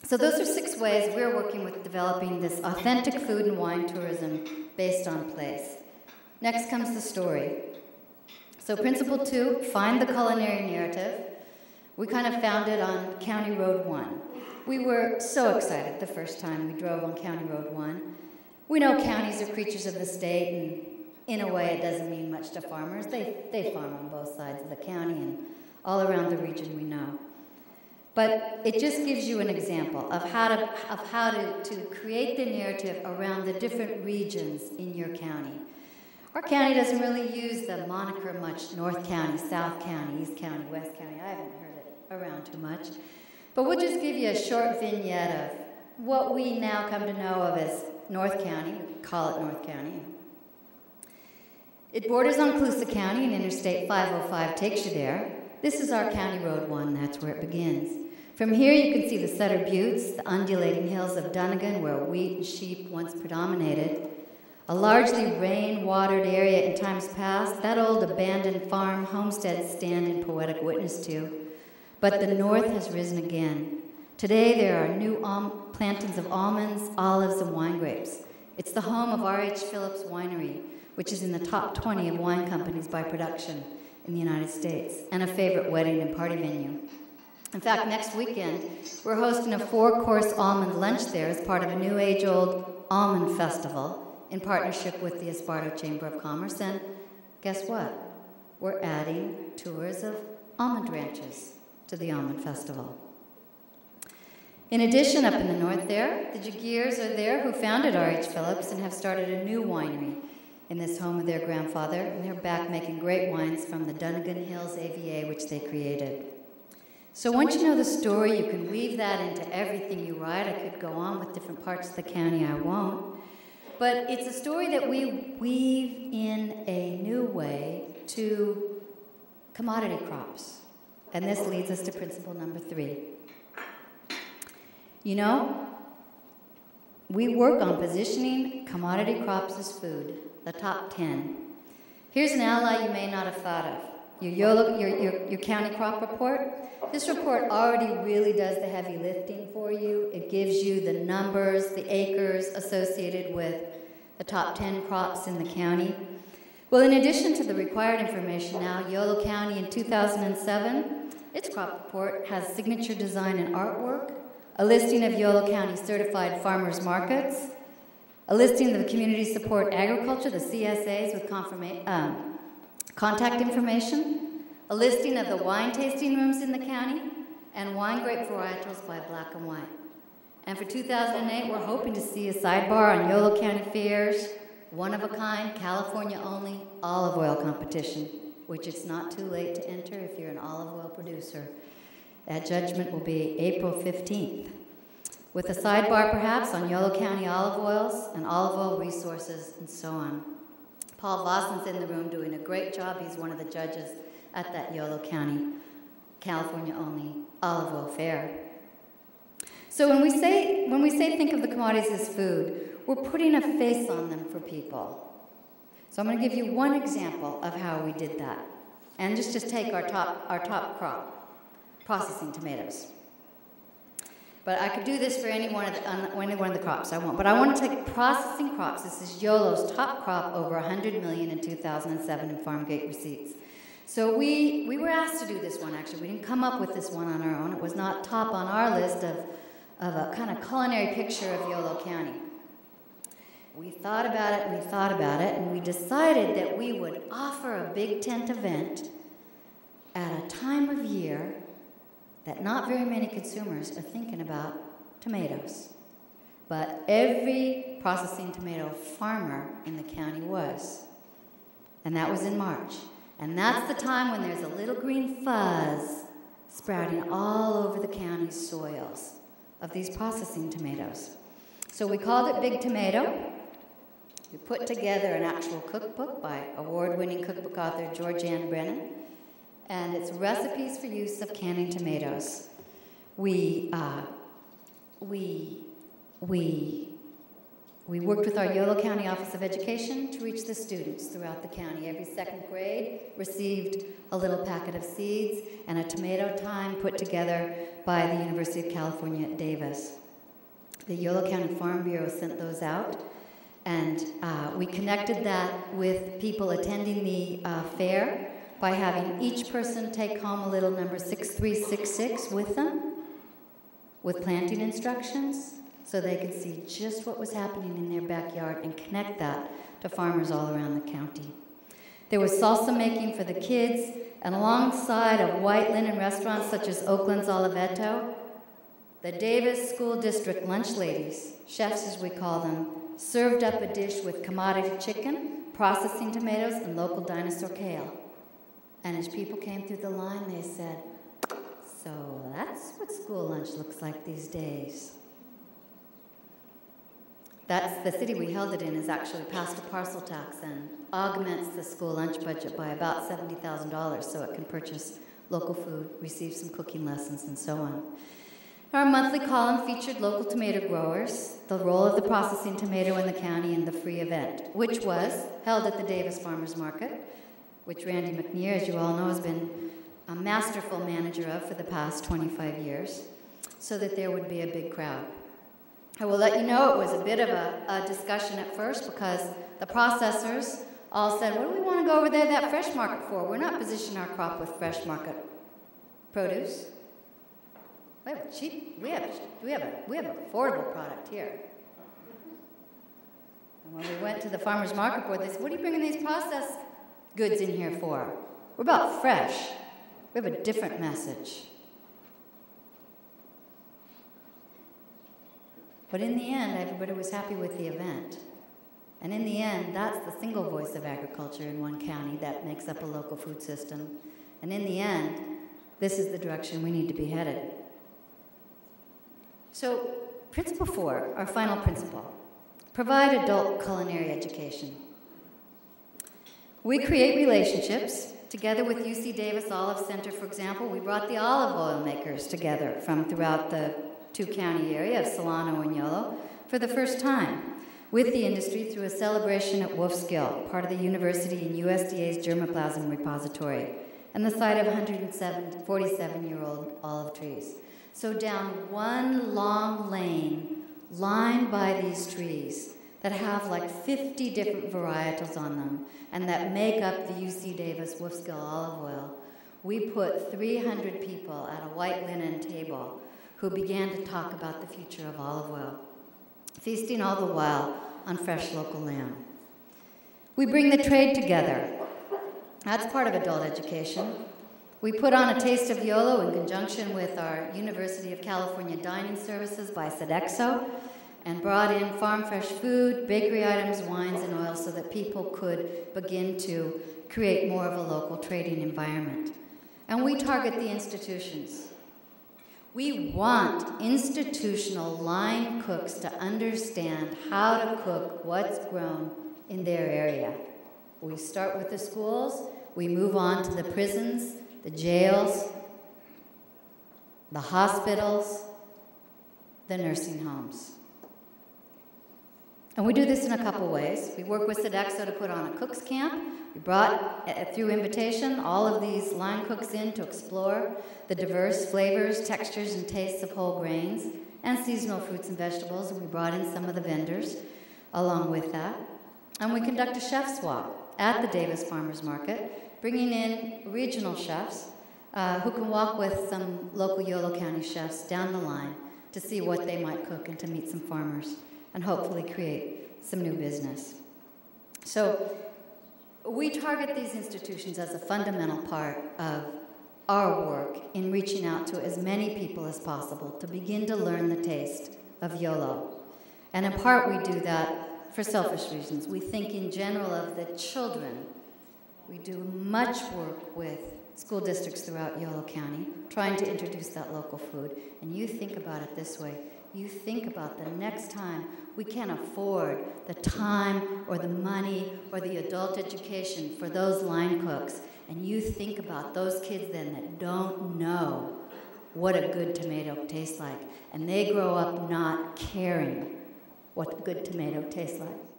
So those are 6 ways we're working with developing this authentic food and wine tourism based on place. Next comes the story. So principle 2, find the culinary narrative. We kind of found it on County Road 1. We were so excited the first time we drove on County Road 1. We know counties are creatures of the state, and in a way it doesn't mean much to farmers. They farm on both sides of the county and all around the region we know. But it just gives you an example of how to create the narrative around the different regions in your county. Our county doesn't really use the moniker much, North County, South County, East County, West County. I haven't heard it around too much. But we'll just give you a short vignette of what we now come to know of as North County. We call it North County. It borders on Colusa County, and Interstate 505 takes you there. This is our County Road 1, that's where it begins. From here you can see the Sutter Buttes, the undulating hills of Dunnigan, where wheat and sheep once predominated. A largely rain-watered area in times past, that old abandoned farm homesteads stand in poetic witness to. But the north has risen again. Today there are new plantings of almonds, olives, and wine grapes. It's the home of R.H. Phillips Winery, which is in the top 20 of wine companies by production in the United States, and a favorite wedding and party venue. In fact, next weekend, we're hosting a 4-course almond lunch there as part of a new age-old almond festival in partnership with the Esparto Chamber of Commerce. And guess what? We're adding tours of almond ranches to the almond festival. In addition, up in the north there, the Jagiers are there who founded R.H. Phillips and have started a new winery in this home of their grandfather, and they're back making great wines from the Dunnigan Hills AVA, which they created. So once you know the story, you can weave that into everything you write. I could go on with different parts of the county, I won't. But it's a story that we weave in a new way to commodity crops. And this leads us to principle number 3. You know, we work on positioning commodity crops as food, the top 10. Here's an ally you may not have thought of. Your county crop report. This report already really does the heavy lifting for you. It gives you the numbers, the acres associated with the top 10 crops in the county. Well, in addition to the required information now, Yolo County in 2007, its crop report has signature design and artwork, a listing of Yolo County certified farmers markets, a listing of the community support agriculture, the CSAs with contact information, a listing of the wine tasting rooms in the county, and wine grape varietals by Black and White. And for 2008, we're hoping to see a sidebar on Yolo County Fairs, one-of-a-kind, California-only olive oil competition, which it's not too late to enter if you're an olive oil producer. That judgment will be April 15th, with a sidebar perhaps on Yolo County olive oils and olive oil resources and so on. Paul Vosson's in the room doing a great job. He's one of the judges at that Yolo County, California-only olive oil fair. So when we say think of the commodities as food, we're putting a face on them for people. So I'm going to give you one example of how we did that. And just take our top crop, processing tomatoes. But I could do this for any one of the crops I want. But I want to take processing crops. This is Yolo's top crop, over $100 million in 2007 in farm gate receipts. So we were asked to do this one, actually. We didn't come up with this one on our own. It was not top on our list of a kind of culinary picture of Yolo County. We thought about it, and we thought about it, and we decided that we would offer a big tent event at a time of year that not very many consumers are thinking about tomatoes. But every processing tomato farmer in the county was. And that was in March. And that's the time when there's a little green fuzz sprouting all over the county's soils of these processing tomatoes. So we called it Big Tomato. We put together an actual cookbook by award-winning cookbook author Georgianne Brennan, and it's recipes for use of canning tomatoes. We We worked with our Yolo County Office of Education to reach the students throughout the county. Every second grade received a little packet of seeds and a tomato time put together by the University of California at Davis. The Yolo County Farm Bureau sent those out, and we connected that with people attending the fair by having each person take home a little number 6366 with them, with planting instructions, so they could see just what was happening in their backyard and connect that to farmers all around the county. There was salsa making for the kids, and alongside of white linen restaurants such as Oakland's Oliveto, the Davis School District lunch ladies, chefs as we call them, served up a dish with commodity chicken, processing tomatoes, and local dinosaur kale. And as people came through the line, they said, "So that's what school lunch looks like these days." That's the city we held it in has actually passed a parcel tax and augments the school lunch budget by about $70,000 so it can purchase local food, receive some cooking lessons, and so on. Our monthly column featured local tomato growers, the role of the processing tomato in the county, and the free event, which was held at the Davis Farmers Market, which Randy McNear, as you all know, has been a masterful manager of for the past 25 years, so that there would be a big crowd. I will let you know it was a bit of a discussion at first because the processors all said, "What do we want to go over there that fresh market for? We're not positioning our crop with fresh market produce. We have cheap, we have affordable product here." And when we went to the farmers market board, they said, "What are you bringing these processed goods in here for? We're about fresh. We have a different message." But in the end, everybody was happy with the event. And in the end, that's the single voice of agriculture in one county that makes up a local food system. And in the end, this is the direction we need to be headed. So, principle 4, our final principle, provide adult culinary education. We create relationships. Together with UC Davis Olive Center, for example, we brought the olive oil makers together from throughout the two-county area of Solano and Yolo for the first time with the industry through a celebration at Wolfskill, part of the university and USDA's germplasm repository, and the site of 147-year-old olive trees. So down one long lane, lined by these trees that have like 50 different varietals on them and that make up the UC Davis Wolfskill olive oil, we put 300 people at a white linen table who began to talk about the future of olive oil, feasting all the while on fresh local lamb. We bring the trade together. That's part of adult education. We put on a Taste of Yolo in conjunction with our University of California Dining Services by Sodexo and brought in farm fresh food, bakery items, wines, and oils so that people could begin to create more of a local trading environment. And we target the institutions. We want institutional line cooks to understand how to cook what's grown in their area. We start with the schools, we move on to the prisons, the jails, the hospitals, the nursing homes. And we do this in a couple ways. We work with Sodexo to put on a cooks camp. We brought, through invitation, all of these line cooks in to explore the diverse flavors, textures, and tastes of whole grains and seasonal fruits and vegetables. And we brought in some of the vendors along with that. And we conduct a chef swap at the Davis Farmers Market, bringing in regional chefs who can walk with some local Yolo County chefs down the line to see what they might cook and to meet some farmers and hopefully create some new business. So we target these institutions as a fundamental part of our work in reaching out to as many people as possible to begin to learn the taste of YOLO. And in part we do that for selfish reasons. We think in general of the children. We do much work with school districts throughout Yolo County trying to introduce that local food. And you think about it this way. You think about the next time we can't afford the time or the money or the adult education for those line cooks. And you think about those kids then that don't know what a good tomato tastes like. And they grow up not caring what a good tomato tastes like.